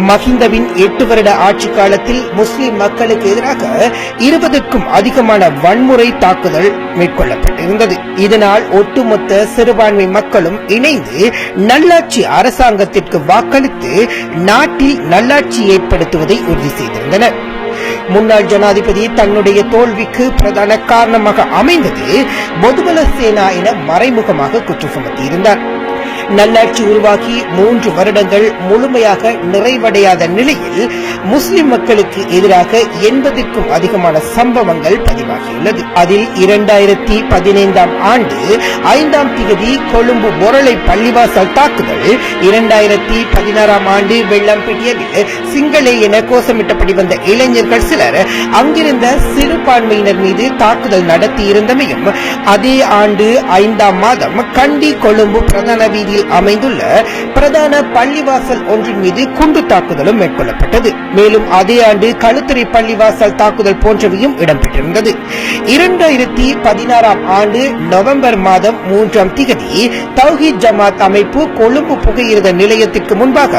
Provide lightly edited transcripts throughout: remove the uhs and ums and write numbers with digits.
மஹிந்தவின் 8 வருட ஆட்சி காலத்தில் முஸ்லிம் மக்களுக்கு எதிராக 20க்கும் அதிகமான வன்முறை தாக்குதல் மேற்கொள்ளப்பட்டிருந்தது. இதனால் ஒட்டுமொத்த சிறுபான்மை மக்களும் இணைந்து நல்லாட்சி அரசாங்கத்திற்கு வாக்களித்து நாட்டில் நல்லாட்சி ஏற்படுத்துவதை உறுதி செய்திருந்தனர். முன்னாள் ஜனாதிபதி தன்னுடைய தோல்விக்கு பிரதான காரணமாக அமைந்தது பொதுபல சேனா என மறைமுகமாக குற்றம் சுமத்தியிருந்தார். நல்லாட்சி உருவாகி 3 வருடங்கள் முழுமையாக நிறைவடையாத நிலையில் முஸ்லிம் மக்களுக்கு எதிராக 80க்கும் அதிகமான சம்பவங்கள் பதிவாகியுள்ளது. அதில் 2015ஆம் ஆண்டு 5ஆம் தேதி கொழும்பு பொரளை பள்ளிவாசல் தாக்குதல், 2016ஆம் ஆண்டு வெள்ளம்பிட்டியில் சிங்களே என கோஷமிட்டபடி வந்த இளைஞர்கள் சிலர் அங்கிருந்த சிறுபான்மையினர் மீது தாக்குதல் நடத்தியிருந்தமையும், அதே ஆண்டு 5ஆம் மாதம் கண்டி கொழும்பு பிரதான வீதியில் அமைந்துள்ள பிரதான பள்ளிவாசல் ஒன்றின் மீது குண்டு தாக்குதலும் மேற்கொள்ளப்பட்டது. மேலும் அதே ஆண்டு களுத்துறை பள்ளிவாசல் தாக்குதல் போன்றவையும் இடம்பெற்றிருந்தது. 2016ஆம் ஆண்டு நவம்பர் மாதம் 3ஆம் தேதி தௌஹீத் ஜமாத் அமைப்பு கொழும்பு புகையிரத நிலையத்திற்கு முன்பாக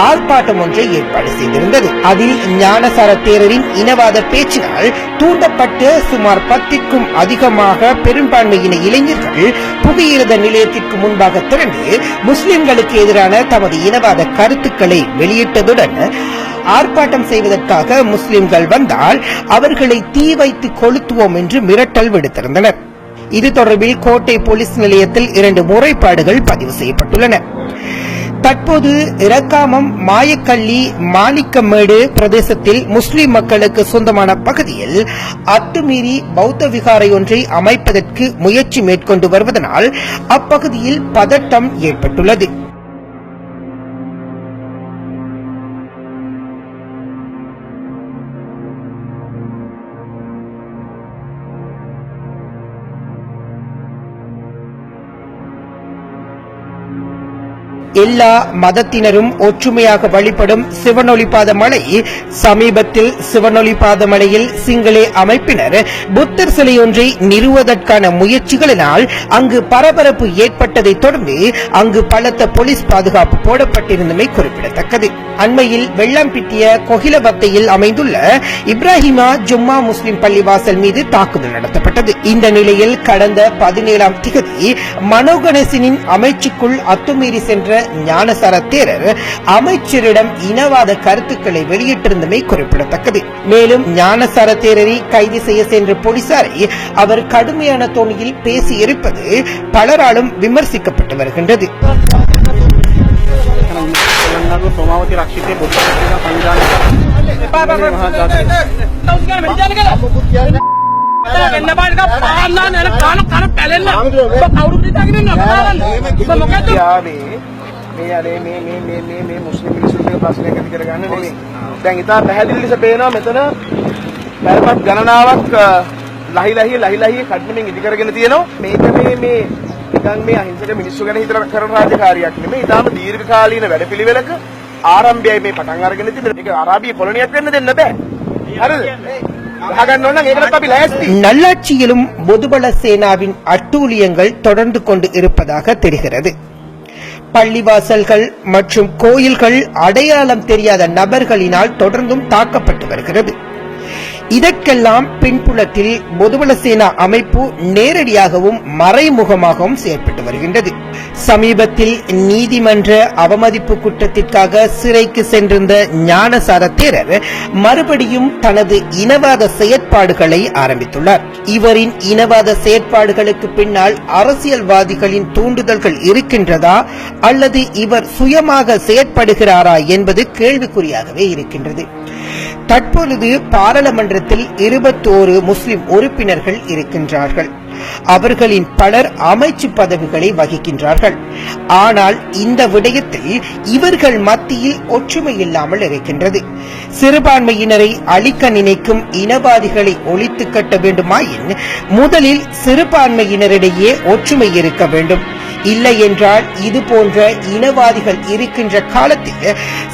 ஆர்ப்பாட்டம் ஒன்றை ஏற்பாடு செய்திருந்தது. அதில் ஞானசார தேரரின் இனவாத பேச்சினால் தூண்டப்பட்டு சுமார் 10க்கும் அதிகமாக பெரும்பான்மையின இளைஞர்கள் புகையிரத நிலையத்திற்கு முன்பாக திரண்டு முஸ்லிம்களுக்கு எதிரான தமது இனவாத கருத்துக்களை வெளியிட்டதுடன் ஆர்ப்பாட்டம் செய்வதற்காக முஸ்லிம்கள் வந்தால் அவர்களை தீ வைத்து கொளுத்துவோம் என்று மிரட்டல் விடுத்திருந்தனர். இது தொடர்பில் கோட்டை போலீஸ் நிலையத்தில் 2 முறைப்பாடுகள் பதிவு செய்யப்பட்டுள்ளன. தற்போது இரக்காமம் மாயக்கல்லி மாணிக்கமேடு பிரதேசத்தில் முஸ்லிம் மக்களுக்கு சொந்தமான பகுதியில் அத்துமீறி பௌத்த விகாரை ஒன்றை அமைப்பதற்கு முயற்சி மேற்கொண்டு வருவதனால் அப்பகுதியில் பதட்டம் ஏற்பட்டுள்ளது. எல்லா மதத்தினரும் ஒற்றுமையாக வழிபடும் சிவனொளிபாத மலை. சமீபத்தில் சிவனொளிபாத மலையில் சிங்களே அமைப்பினர் புத்தர் சிலை ஒன்றை நிறுவுவதற்கான முயற்சிகளினால் அங்கு பரபரப்பு ஏற்பட்டதை தொடர்ந்து அங்கு பலத்த போலீஸ் பாதுகாப்பு போடப்பட்டிருந்தமை குறிப்பிடத்தக்கது. அண்மையில் வெள்ளம்பிட்டிய கொகிலவத்தையில் அமைந்துள்ள இப்ராஹிமா ஜும்மா முஸ்லிம் பள்ளிவாசல் மீது தாக்குதல் நடத்தப்பட்டது. இந்த நிலையில் கடந்த 17ஆம் தேதி மனோகணேசனின் அமைச்சுக்குள் அத்துமீறி சென்ற ஞானசார தேரர் அமைச்சரிடம் இனவாத கருத்துக்களை வெளியிட்டிருந்தமை குறிப்பிடத்தக்கது. மேலும் ஞானசார தேரரை கைது செய்ய சென்ற போலீசாரை அவர் கடுமையான தோணியில் பேசி இருப்பது பலராலும் விமர்சிக்கப்பட்டு வருகின்றது. මේ මුස්ලිම් මිනිස්සුන්ගේ ප්‍රශ්නයක් ඇති කරගන්න නෙමෙයි. දැන් ඉතා පැහැදිලි ලෙස පේනවා මෙතන පැරපත් ගණනාවක් ලහි කඩනමින් ඉදි කරගෙන තියෙනවා. මේක මේ නිකන් මේ අහිංසක මිනිස්සු ගැන හිතන කරන රාජකාරියක් නෙමෙයි. ඉතාම දීර්ඝකාලීන වැඩපිළිවෙලක ආරම්භයයි මේ පටන් අරගෙන තියෙන්නේ. මේක අරාබිය කොලොනියක් වෙන්න දෙන්න බෑ. හරිද? நல்லாட்சியிலும் பொதுபல சேனாவின் அட்டூழியங்கள் தொடர்ந்து கொண்டு இருப்பதாக தெரிகிறது. பள்ளிவாசல்கள் மற்றும் கோயில்கள் அடையாளம் தெரியாத நபர்களினால் தொடர்ந்தும் தாக்கப்பட்டு வருகிறது. இதற்கெல்லாம் பின்புலத்தில் பொதுபல சேனா அமைப்பு நேரடியாகவும் மறைமுகமாகவும் செயற்பட்டு வருகின்றது. சமீபத்தில் நீதிமன்ற அவமதிப்பு குற்றத்திற்காக சிறைக்கு சென்றிருந்த ஞானசார தேரர் மறுபடியும் தனது இனவாத செயற்பாடுகளை ஆரம்பித்துள்ளார். இவரின் இனவாத செயற்பாடுகளுக்கு பின்னால் அரசியல்வாதிகளின் தூண்டுதல்கள் இருக்கின்றதா அல்லது இவர் சுயமாக செயற்படுகிறாரா என்பது கேள்விக்குறியாகவே இருக்கின்றது. தற்பொழுது பாராளுமன்றத்தில் 21 முஸ்லிம் உறுப்பினர்கள் இருக்கின்றார்கள். அவர்களின் பலர் அமைச்சு பதவிகளை வகிக்கின்றார்கள். ஆனால் இந்த விடயத்தில் இவர்கள் மத்தியில் ஒற்றுமை இல்லாமல் இருக்கின்றது. சிறுபான்மையினரை அழிக்க நினைக்கும் இனவாதிகளை ஒழித்து கட்ட வேண்டுமாயின் முதலில் சிறுபான்மையினரிடையே ஒற்றுமை இருக்க வேண்டும். இல்லை என்றால் இது போன்ற இனவாதிகள் இருக்கின்ற காலத்தில்